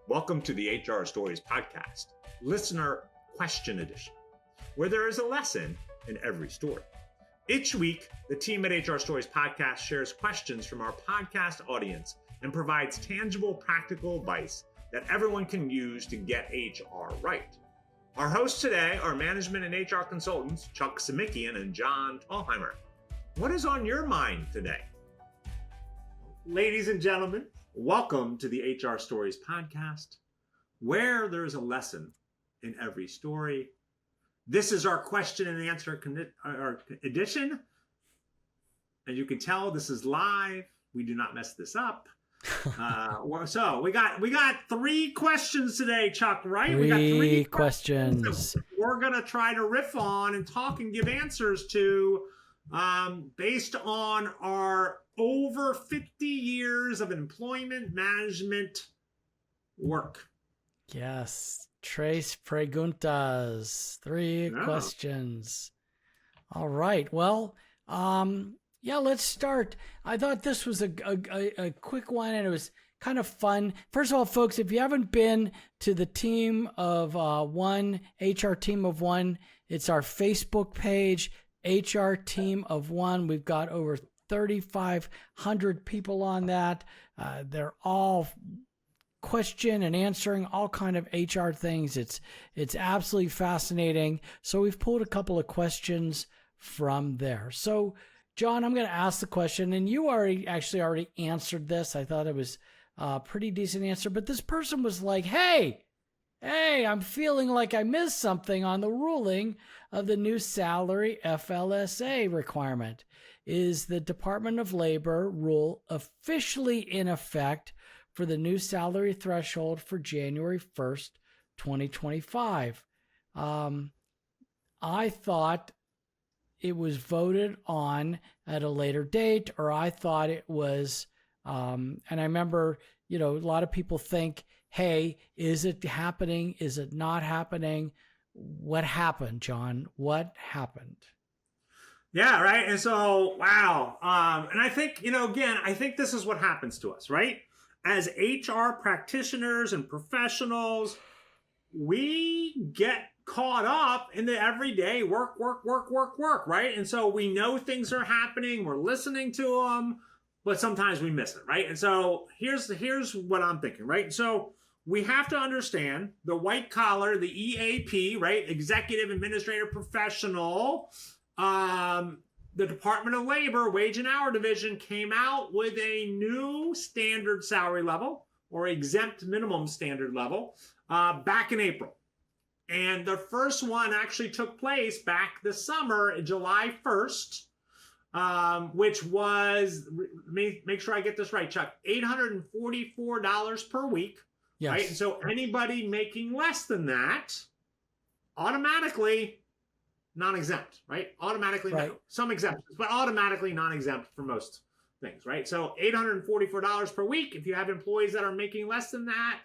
Welcome to the HR Stories podcast, listener question edition, where there is a lesson in every story. Each week, the team at HR Stories podcast shares questions from our podcast audience and provides tangible, practical advice that everyone can use to get HR right. Our hosts today are management and HR consultants Chuck Simikian and John Thalheimer. What is on your mind today? Ladies and gentlemen, welcome to the HR Stories podcast, where there is a lesson in every story. This is our question and answer edition. As you can tell, this is live. We do not mess this up. So we got three questions today, Chuck, right? We got three questions we're going to try to riff on and talk and give answers to based on our over 50 years of employment management work. Yes. Tres preguntas. Three questions. All right. Well, let's start. I thought this was a quick one, and it was kind of fun. First of all, folks, if you haven't been to the Team of One, HR Team of One, it's our Facebook page, HR Team of One. We've got over 3,500 people on that. They're all question and answering all kind of HR things. It's absolutely fascinating. So we've pulled a couple of questions from there. So John, I'm going to ask the question, and you already answered this. I thought it was a pretty decent answer, but this person was like, hey, I'm feeling like I missed something on the ruling of the new salary FLSA requirement. Is the Department of Labor rule officially in effect for the new salary threshold for January 1st, 2025? I thought it was voted on at a later date, or I thought it was, and I remember, a lot of people think, hey, is it happening? Is it not happening? What happened, John? What happened? Yeah, right. And so, wow. And I think, I think this is what happens to us, right? As HR practitioners and professionals, we get caught up in the everyday work, right? And so we know things are happening, we're listening to them, but sometimes we miss it, right? And so here's what I'm thinking, right? So we have to understand the white collar, the EAP, right? Executive Administrative Professional. The Department of Labor Wage and Hour Division came out with a new standard salary level or exempt minimum standard level back in April. And the first one actually took place back this summer, July 1st, which was, make sure I get this right, Chuck, $844 per week. Yes. Right? And so anybody making less than that automatically non-exempt, right? Automatically, right. Some exemptions, but automatically non-exempt for most things, right? So $844 per week. If you have employees that are making less than that,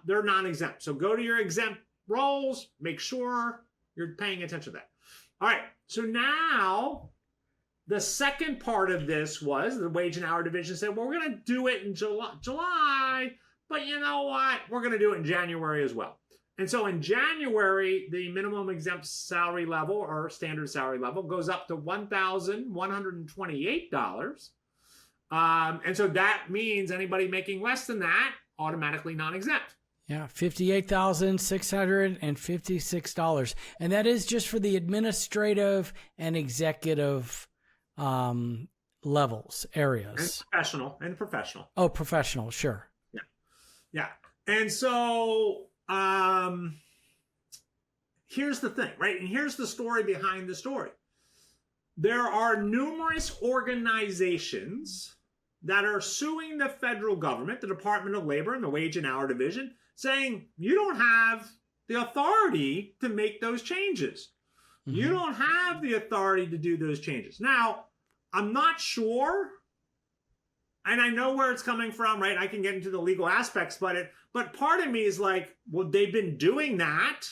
they're non-exempt. So go to your exempt roles, make sure you're paying attention to that. All right, so now the second part of this was the Wage and Hour Division said, well, we're going to do it in July, but you know what? We're going to do it in January as well. And so in January, the minimum exempt salary level or standard salary level goes up to $1,128. And so that means anybody making less than that, automatically non-exempt. Yeah, $58,656. And that is just for the administrative and executive levels, areas. And professional. Oh, professional, sure. Yeah. And so here's the thing, right? And here's the story behind the story. There are numerous organizations that are suing the federal government, the Department of Labor and the Wage and Hour Division, saying you don't have the authority to make those changes. Mm-hmm. You don't have the authority to do those changes. Now, I'm not sure, and I know where it's coming from, right? I can get into the legal aspects, but part of me is like, well, they've been doing that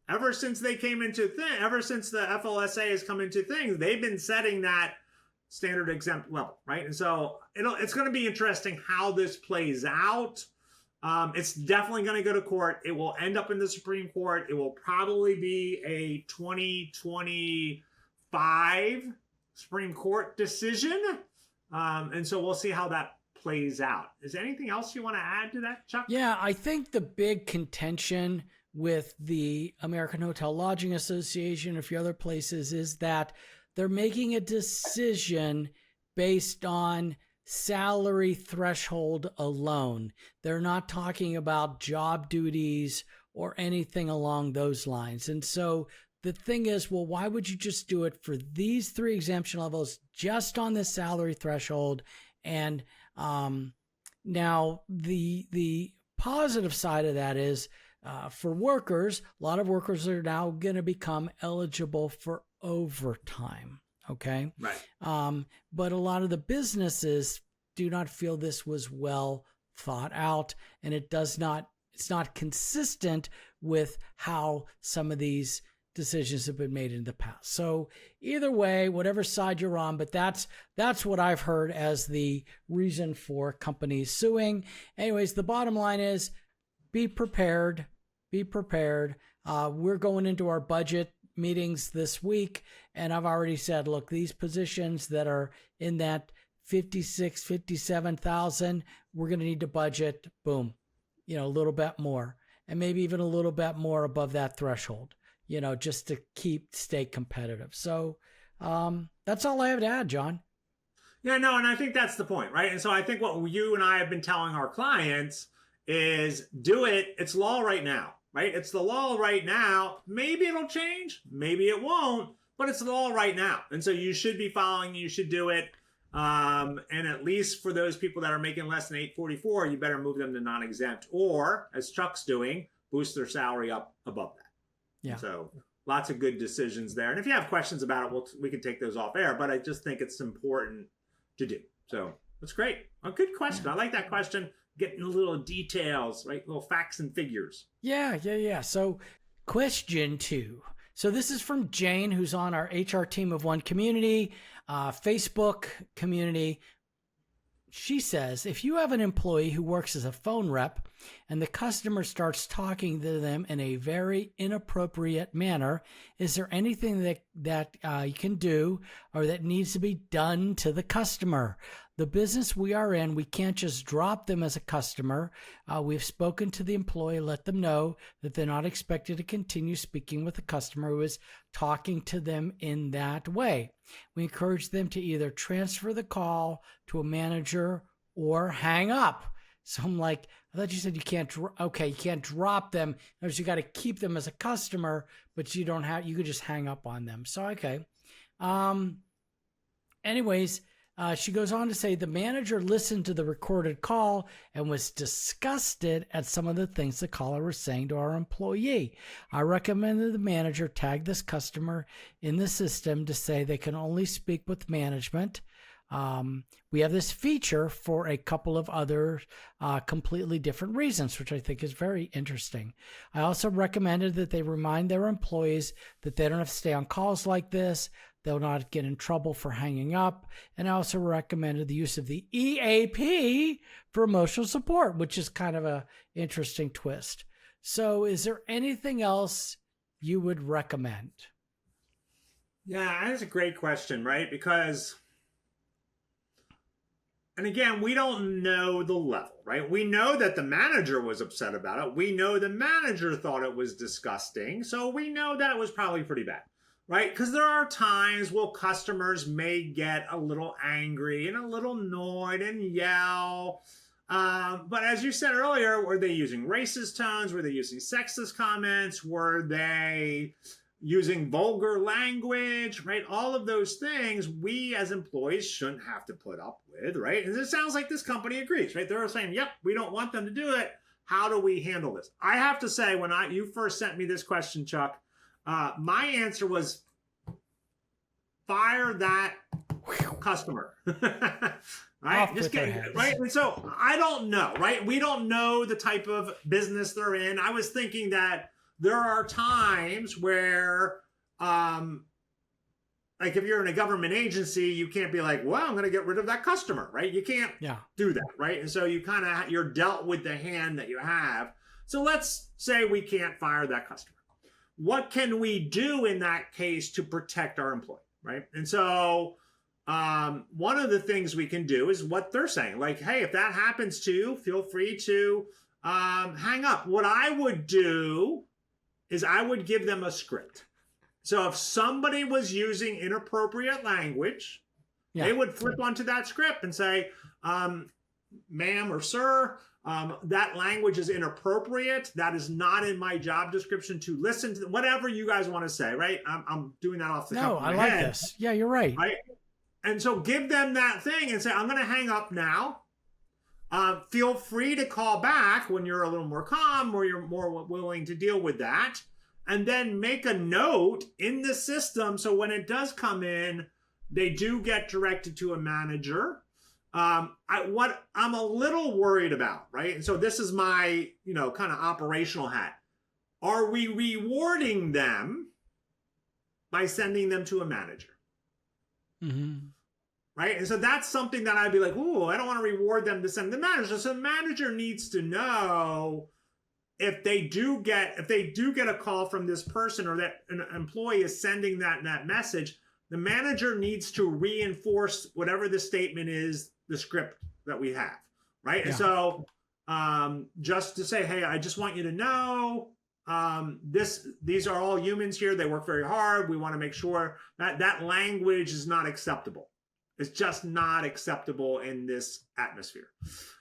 ever since they came into ever since the FLSA has come into things. They've been setting that standard exempt level, right? And so it's going to be interesting how this plays out. It's definitely going to go to court. It will end up in the Supreme Court. It will probably be a 2025 Supreme Court decision. And so we'll see how that plays out. Is there anything else you want to add to that, Chuck? Yeah, I think the big contention with the American Hotel Lodging Association, a few other places, is that they're making a decision based on salary threshold alone. They're not talking about job duties or anything along those lines. And so the thing is, well, why would you just do it for these 3 exemption levels just on the salary threshold? And now the positive side of that is for workers, a lot of workers are now going to become eligible for overtime. Okay. Right. But a lot of the businesses do not feel this was well thought out, and it's not consistent with how some of these decisions have been made in the past. So either way, whatever side you're on, but that's what I've heard as the reason for companies suing. Anyways, the bottom line is be prepared. Be prepared. We're going into our budget meetings this week, and I've already said, look, these positions that are in that 56, 57,000, we're going to need to budget, boom, a little bit more, and maybe even a little bit more above that threshold, just to stay competitive. So that's all I have to add, John. Yeah, no, and I think that's the point, right? And so I think what you and I have been telling our clients is do it. It's law right now, right? It's the law right now. Maybe it'll change. Maybe it won't, but it's the law right now. And so you should be following, you should do it. And at least for those people that are making less than $844, you better move them to non-exempt, or as Chuck's doing, boost their salary up above that. Yeah. So lots of good decisions there. And if you have questions about it, we can take those off air, but I just think it's important to do. So that's great. A good question. I like that question. Getting a little details, right? Little facts and figures. Yeah. So question 2. So this is from Jane, who's on our HR Team of One community, Facebook community. She says, if you have an employee who works as a phone rep and the customer starts talking to them in a very inappropriate manner, is there anything that you can do or that needs to be done to the customer? The business we are in, we can't just drop them as a customer. We've spoken to the employee, let them know that they're not expected to continue speaking with the customer who is talking to them in that way. We encourage them to either transfer the call to a manager or hang up. So I'm like, I thought you said you can't, you can't drop them. You got to keep them as a customer, but you could just hang up on them. So, okay. Anyways, she goes on to say the manager listened to the recorded call and was disgusted at some of the things the caller was saying to our employee. I recommended the manager tag this customer in the system to say they can only speak with management. We have this feature for a couple of other completely different reasons, which I think is very interesting. I also recommended that they remind their employees that they don't have to stay on calls like this. They'll not get in trouble for hanging up. And I also recommended the use of the EAP for emotional support, which is kind of a interesting twist. So is there anything else you would recommend? Yeah, that's a great question, right? Because, and again, we don't know the level, right? We know that the manager was upset about it. We know the manager thought it was disgusting. So we know that it was probably pretty bad. Right? Because there are times where customers may get a little angry and a little annoyed and yell. But as you said earlier, were they using racist tones? Were they using sexist comments? Were they using vulgar language? Right? All of those things we as employees shouldn't have to put up with. Right? And it sounds like this company agrees. Right? They're saying, yep, we don't want them to do it. How do we handle this? I have to say, when you first sent me this question, Chuck, my answer was fire that customer. Right? Just kidding. Right? And so I don't know, right? We don't know the type of business they're in. I was thinking that there are times where, like if you're in a government agency, you can't be like, well, I'm going to get rid of that customer, right? You can't do that, right? And so you're dealt with the hand that you have. So let's say we can't fire that customer. What can we do in that case to protect our employee, right? And so one of the things we can do is what they're saying, like, hey, if that happens to you, feel free to hang up. What I would do is I would give them a script. So if somebody was using inappropriate language, they would flip onto that script and say, ma'am or sir, that language is inappropriate. That is not in my job description to listen to. Whatever you guys want to say, right? I'm doing that off the top of my head. No, I like this. Yeah, you're right. Right? And so give them that thing and say, I'm going to hang up now. Feel free to call back when you're a little more calm or you're more willing to deal with that. And then make a note in the system so when it does come in, they do get directed to a manager. What I'm a little worried about, right? And so this is my, kind of operational hat. Are we rewarding them by sending them to a manager? Mm-hmm. Right? And so that's something that I'd be like, ooh, I don't want to reward them to send the manager. So the manager needs to know if they do get a call from this person or that an employee is sending that message, the manager needs to reinforce whatever the statement is, the script that we have, right? Yeah. And so just to say, hey, I just want you to know these are all humans here. They work very hard. We want to make sure that language is not acceptable. It's just not acceptable in this atmosphere.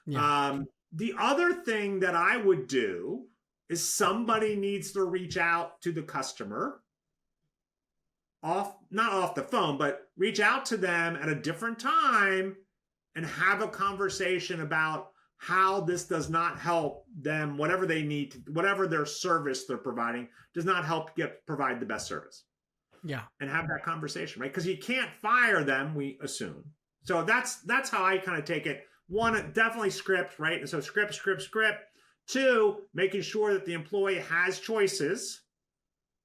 Yeah. The other thing that I would do is somebody needs to reach out to the customer not off the phone, but reach out to them at a different time and have a conversation about how this does not help them, whatever they need, whatever their service they're providing does not help provide the best service. Yeah. And have that conversation, right? Because you can't fire them, we assume. So that's how I kind of take it. One, definitely script, right? And so script. Two, making sure that the employee has choices.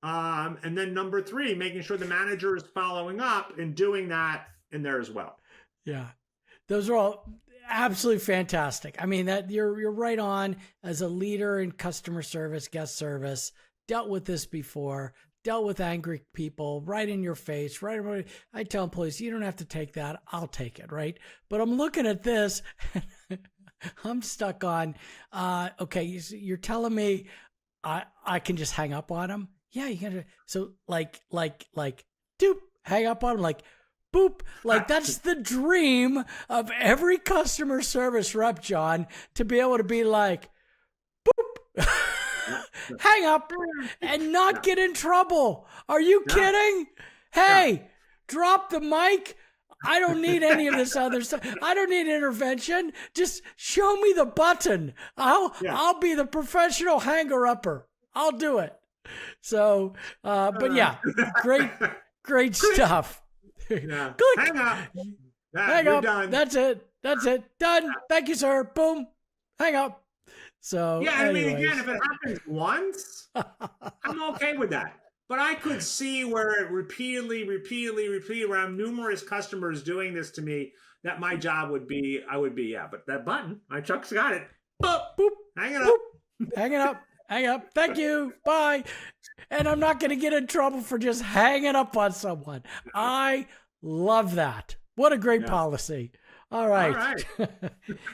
And then number three, making sure the manager is following up and doing that in there as well. Yeah. Those are all absolutely fantastic. I mean, that you're right on. As a leader in customer service, guest service, dealt with this before, dealt with angry people right in your face, right? I tell employees, you don't have to take that. I'll take it, right? But I'm looking at this. I'm stuck on, okay, you're telling me I can just hang up on them? Yeah, you can. So like, doop, hang up on them, like, boop. Like, that's the dream of every customer service rep, John, to be able to be like, boop, hang up and not get in trouble. Are you kidding? Hey, drop the mic. I don't need any of this other stuff. I don't need intervention. Just show me the button. I'll be the professional hanger-upper. I'll do it. So, but yeah, great stuff. Yeah. Click. Hang up. Hang up. Done. That's it. Done. Thank you, sir. Boom. Hang up. So yeah, I mean, again, if it happens once, I'm okay with that. But I could see where it repeatedly, where I'm numerous customers doing this to me, that my job would be, but that button, my Chuck's got it. Boop, boop, hang it up. Boop, hang up. Thank you. Bye. And I'm not going to get in trouble for just hanging up on someone. I love that. What a great policy. All right.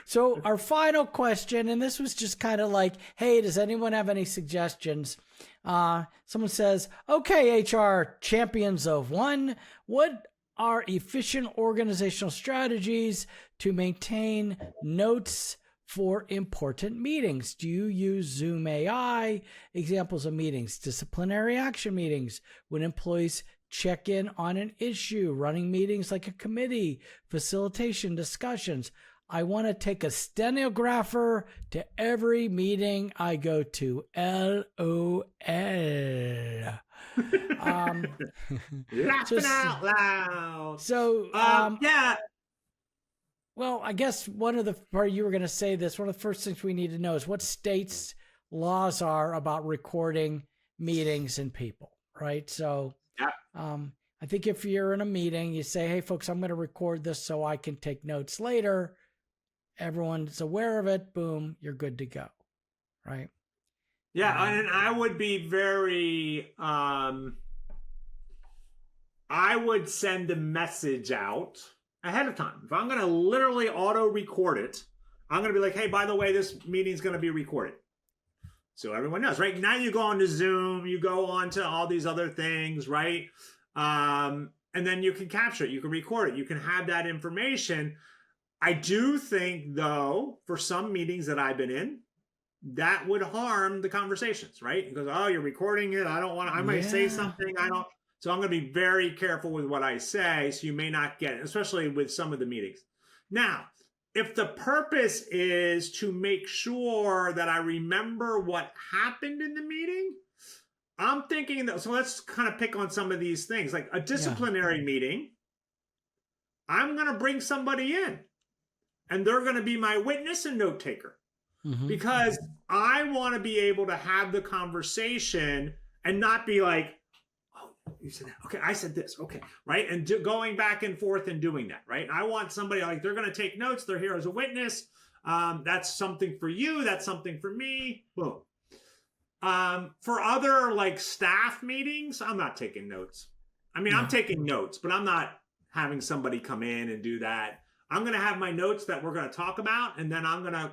So our final question, and this was just kind of like, hey, does anyone have any suggestions? Someone says, okay, HR champions of one, what are efficient organizational strategies to maintain notes for important meetings? Do you use Zoom AI? Examples of meetings, disciplinary action meetings, when employees check in on an issue, running meetings like a committee, facilitation discussions. I want to take a stenographer to every meeting I go to. LOL. Laughing out loud. So, yeah. Well, I guess one of the first things we need to know is what states' laws are about recording meetings and people, right? So, I think if you're in a meeting, you say, hey, folks, I'm going to record this so I can take notes later. Everyone's aware of it. Boom, you're good to go. Right? Yeah, and I would be very, I would send a message out ahead of time. If I'm going to literally auto record it, I'm going to be like, hey, by the way, this meeting's going to be recorded. So everyone knows, right? Now you go on to Zoom, you go on to all these other things, right? And then you can capture it, you can record it, you can have that information. I do think, though, for some meetings that I've been in, that would harm the conversations, right? Because, oh, you're recording it. I don't want to, I might say something. So I'm going to be very careful with what I say. So you may not get it, especially with some of the meetings. Now, if the purpose is to make sure that I remember what happened in the meeting, I'm thinking that, so let's kind of pick on some of these things. Like a disciplinary meeting, I'm going to bring somebody in and they're going to be my witness and note taker. Because I want to be able to have the conversation and not be like, oh, you said that. Okay, I said this. Okay, right? And going back and forth and doing that, right? And I want somebody like, they're going to take notes. They're here as a witness. That's something for you. That's something for me. Boom. For other like staff meetings, I'm not taking notes. I mean, I'm taking notes, but I'm not having somebody come in and do that. I'm going to have my notes that we're going to talk about, and then I'm going to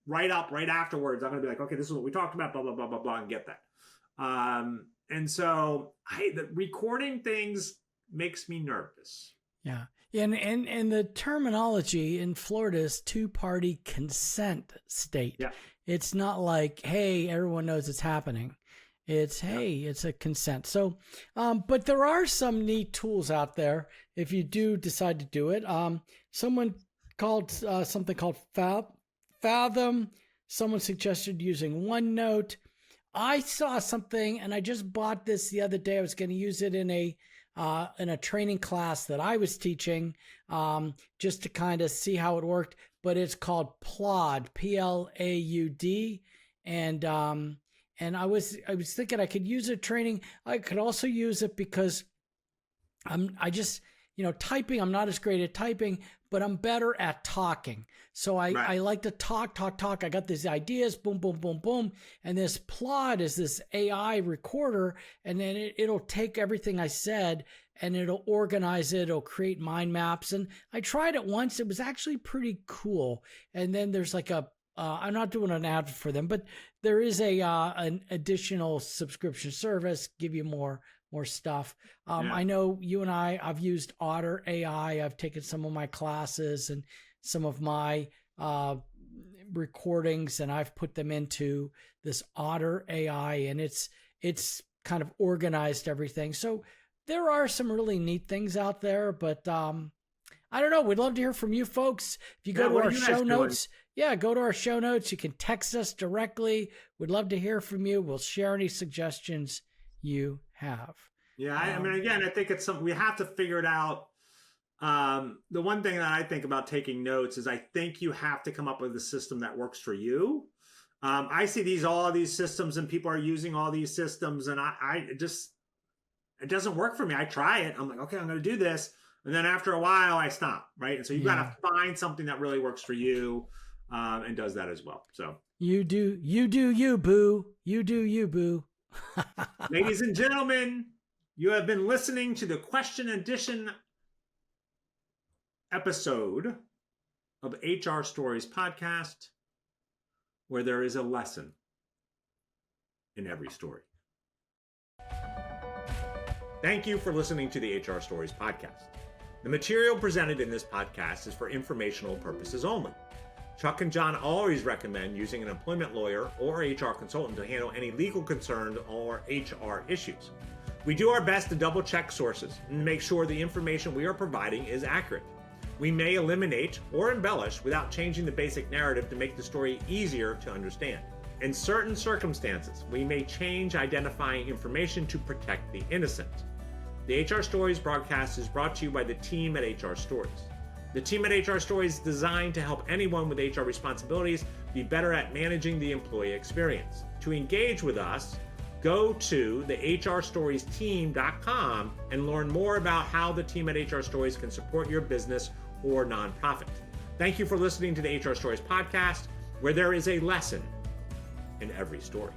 write up right afterwards. I'm going to be like, okay, this is what we talked about, blah, blah, blah, blah, blah, and get that. And so the recording things makes me nervous. Yeah. And the terminology in Florida is two-party consent state. Yeah. It's not like, hey, everyone knows it's happening. It's, hey, it's a consent. So, but there are some neat tools out there if you do decide to do it. Someone called something called Fathom. Someone suggested using OneNote. I saw something and I just bought this the other day. I was going to use it in a training class that I was teaching, just to kind of see how it worked. But it's called Plaud, Plaud, and I was thinking I could use it training. I could also use it because typing. I'm not as great at typing, but I'm better at talking. So I like to talk. I got these ideas, boom, boom, boom, boom. And this Plaud is this AI recorder, and then it'll take everything I said and it'll organize it. It'll create mind maps. And I tried it once. It was actually pretty cool. And then there's like I'm not doing an ad for them, but there is an additional subscription service, give you more stuff. I know you and I've used Otter AI. I've taken some of my classes and some of my recordings, and I've put them into this Otter AI, and it's kind of organized everything. So there are some really neat things out there, but I don't know. We'd love to hear from you folks. If you go to our show notes, go to our show notes. You can text us directly. We'd love to hear from you. We'll share any suggestions you have. Yeah, I mean, again, I think it's something we have to figure it out. The one thing that I think about taking notes is I think you have to come up with a system that works for you. I see all these systems and people are using all these systems, and it doesn't work for me. I try it. I'm like, okay, I'm going to do this. And then after a while I stop. Right. And so you've got to find something that really works for you, and does that as well. So you do you, boo. You do you, boo. Ladies and gentlemen, you have been listening to the Question Edition episode of HR Stories Podcast, where there is a lesson in every story. Thank you for listening to the HR Stories Podcast. The material presented in this podcast is for informational purposes only. Chuck and John always recommend using an employment lawyer or HR consultant to handle any legal concerns or HR issues. We do our best to double check sources and make sure the information we are providing is accurate. We may eliminate or embellish without changing the basic narrative to make the story easier to understand. In certain circumstances, we may change identifying information to protect the innocent. The HR Stories broadcast is brought to you by the team at HR Stories. The team at HR Stories is designed to help anyone with HR responsibilities be better at managing the employee experience. To engage with us, go to the hrstoriesteam.com and learn more about how the team at HR Stories can support your business or nonprofit. Thank you for listening to the HR Stories podcast, where there is a lesson in every story.